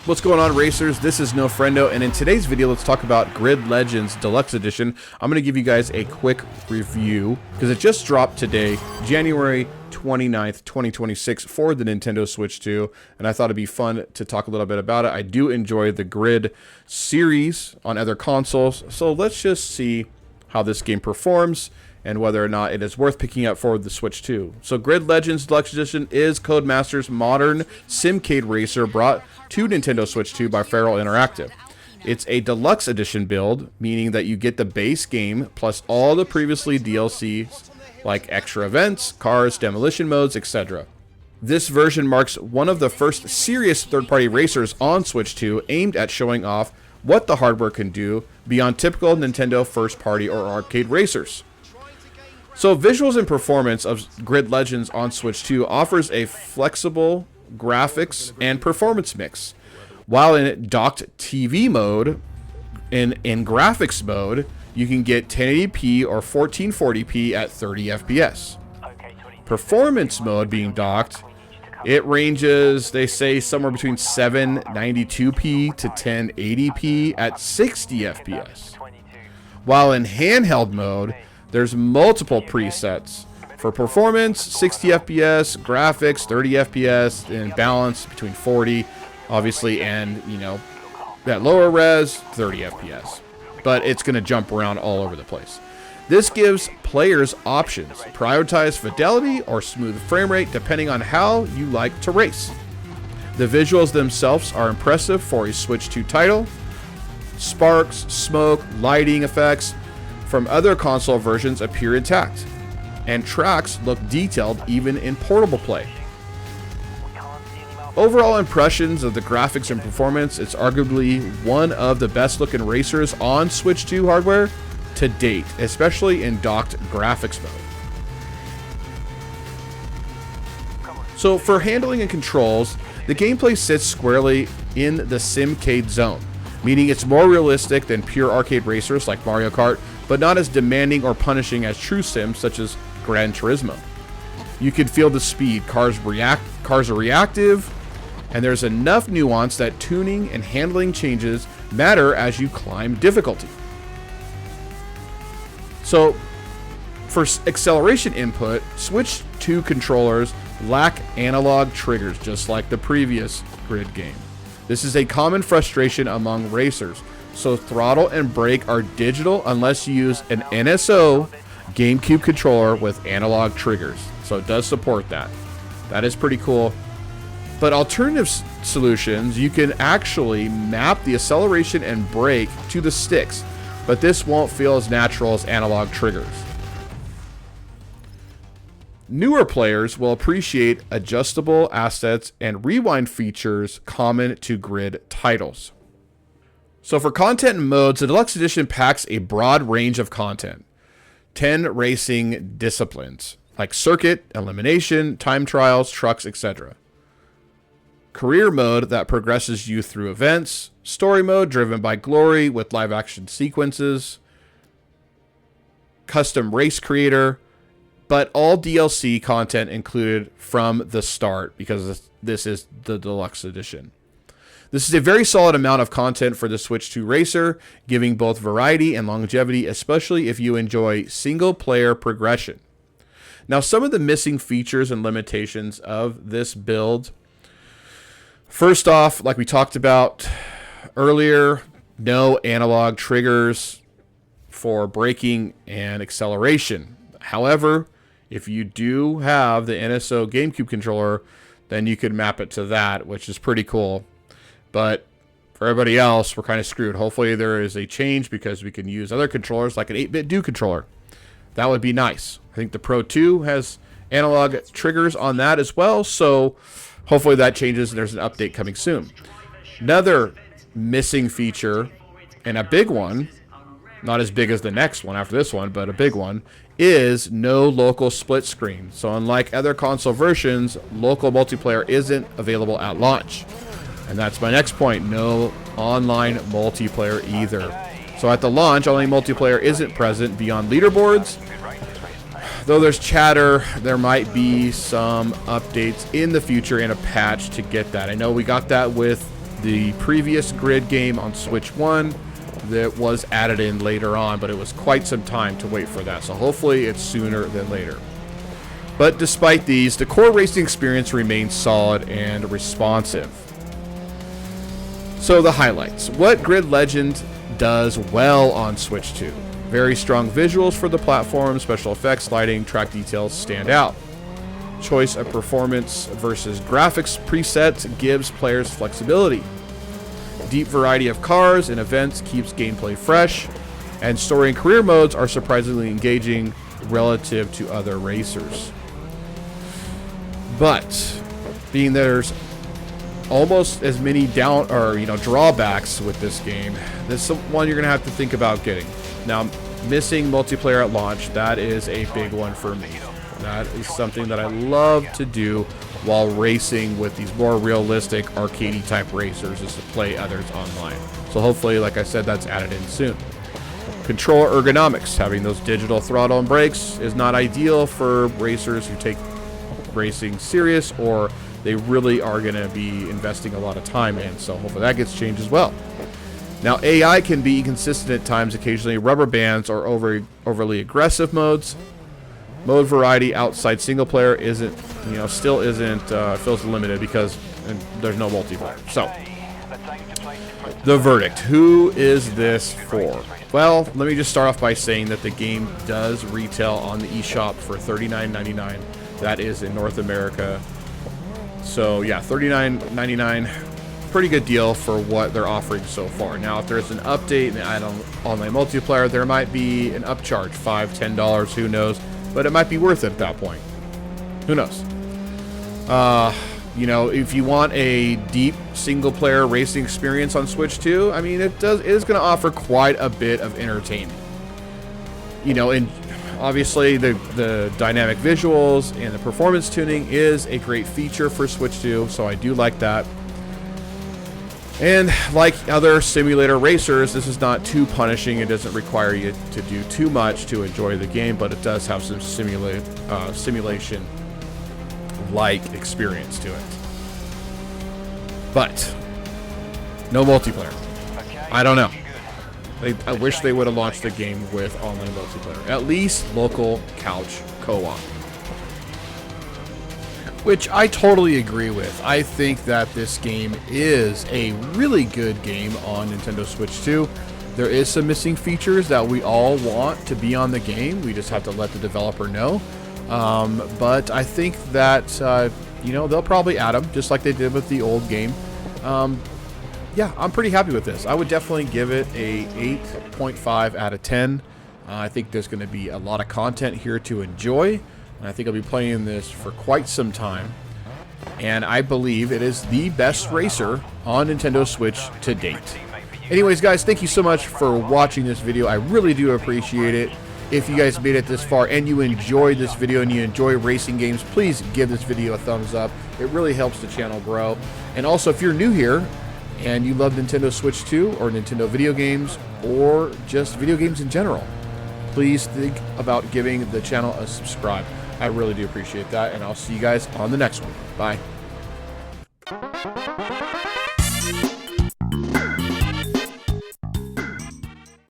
What's going on, racers? This is No Friendo, and in today's video, let's talk about Grid Legends Deluxe Edition. I'm going to give you guys a quick review because it just dropped today, January 29th, 2026 for the Nintendo Switch 2, and I thought it'd be fun to talk a little bit about it. I do enjoy the Grid series on other consoles, so let's just see how this game performs and whether or not it is worth picking up for the Switch 2. So Grid Legends Deluxe Edition is Codemasters' modern Simcade racer brought to Nintendo Switch 2 by Feral Interactive. It's a deluxe edition build, meaning that you get the base game plus all the previously DLCs like extra events, cars, demolition modes, etc. This version marks one of the first serious third-party racers on Switch 2 aimed at showing off what the hardware can do beyond typical Nintendo first-party or arcade racers. So visuals and performance of Grid Legends on Switch 2 offers a flexible graphics and performance mix. While in docked TV mode, in graphics mode, you can get 1080p or 1440p at 30 FPS. Performance mode being docked, it ranges, they say, somewhere between 792p to 1080p at 60 FPS. While in handheld mode, there's multiple presets for performance, 60 FPS, graphics, 30 FPS, and balance between 40, obviously, and, you know, that lower res, 30 FPS. But it's going to jump around all over the place. This gives players options. Prioritize fidelity or smooth frame rate depending on how you like to race. The visuals themselves are impressive for a Switch 2 title. Sparks, smoke, lighting effects from other console versions appear intact, and tracks look detailed even in portable play. Overall impressions of the graphics and performance, it's arguably one of the best looking racers on Switch 2 hardware to date, especially in docked graphics mode. So for handling and controls, the gameplay sits squarely in the Simcade zone, meaning it's more realistic than pure arcade racers like Mario Kart, but not as demanding or punishing as true sims such as Gran Turismo. You can feel the speed, cars are reactive, and there's enough nuance that tuning and handling changes matter as you climb difficulty. So, for acceleration input, Switch 2 controllers lack analog triggers, just like the previous Grid game. This is a common frustration among racers, so throttle and brake are digital unless you use an NSO GameCube controller with analog triggers. So it does support that. That is pretty cool. But alternative solutions, you can actually map the acceleration and brake to the sticks, but this won't feel as natural as analog triggers. Newer players will appreciate adjustable assets and rewind features common to Grid titles. So for content and modes, the Deluxe Edition packs a broad range of content. 10 racing disciplines, like circuit, elimination, time trials, trucks, etc. Career mode that progresses you through events. Story mode driven by glory with live action sequences. Custom race creator, but all DLC content included from the start because this is the Deluxe Edition. This is a very solid amount of content for the Switch 2 racer, giving both variety and longevity, especially if you enjoy single-player progression. Now, some of the missing features and limitations of this build. First off, like we talked about earlier, no analog triggers for braking and acceleration. However, if you do have the NSO GameCube controller, then you could map it to that, which is pretty cool. But for everybody else, we're kind of screwed. Hopefully there is a change because we can use other controllers like an 8-bit Do controller. That would be nice. I think the Pro 2 has analog triggers on that as well, so hopefully that changes and there's an update coming soon. Another missing feature, and a big one, not as big as the next one after this one, but a big one, is no local split screen. So unlike other console versions, local multiplayer isn't available at launch. And that's my next point, no online multiplayer either. So at the launch, only multiplayer isn't present beyond leaderboards. Though there's chatter, there might be some updates in the future in a patch to get that. I know we got that with The previous Grid game on Switch 1 that was added in later on, but it was quite some time to wait for that. So hopefully it's sooner than later. But despite these, the core racing experience remains solid and responsive. So the highlights. What Grid Legend does well on Switch 2. Very strong visuals for the platform, special effects, lighting, track details stand out. Choice of performance versus graphics presets gives players flexibility. Deep variety of cars and events keeps gameplay fresh, and story and career modes are surprisingly engaging relative to other racers. But being there's almost as many drawbacks with this game, this is one you're gonna have to think about getting. Now, missing multiplayer at launch, that is a big one for me. That is something that I love to do while racing with these more realistic arcadey type racers, is to play others online. So hopefully, like I said, that's added in soon. Controller ergonomics. Having those digital throttle and brakes is not ideal for racers who take racing serious, or they really are going to be investing a lot of time in. So hopefully that gets changed as well. Now, AI can be inconsistent at times, occasionally rubber bands or overly aggressive modes. Mode variety outside single player still isn't, feels limited because there's no multiplayer. So, the verdict. Who is this for? Well, let me just start off by saying that the game does retail on the eShop for $39.99. That is in North America. So yeah, $39.99. Pretty good deal for what they're offering so far. Now, if there's an update and add on online multiplayer, there might be an upcharge, $5, $10, who knows? But it might be worth it at that point. Who knows? If you want a deep single-player racing experience on Switch 2, I mean, it is going to offer quite a bit of entertainment. And obviously the dynamic visuals and the performance tuning is a great feature for Switch 2, so I do like that. And like other simulator racers, this is not too punishing. It doesn't require you to do too much to enjoy the game, but it does have some simulation-like experience to it. But no multiplayer. I don't know. I wish they would have launched the game with online multiplayer. At least local couch co-op. Which I totally agree with. I think that this game is a really good game on Nintendo Switch 2. There is some missing features that we all want to be on the game. We just have to let the developer know. But I think that, they'll probably add them, just like they did with the old game. Yeah, I'm pretty happy with this. I would definitely give it a 8.5 out of 10. I think there's going to be a lot of content here to enjoy. And I think I'll be playing this for quite some time. And I believe it is the best racer on Nintendo Switch to date. Anyways, guys, thank you so much for watching this video. I really do appreciate it. If you guys made it this far and you enjoyed this video and you enjoy racing games, please give this video a thumbs up. It really helps the channel grow. And also, if you're new here and you love Nintendo Switch 2 or Nintendo video games or just video games in general, please think about giving the channel a subscribe. I really do appreciate that, and I'll see you guys on the next one. Bye.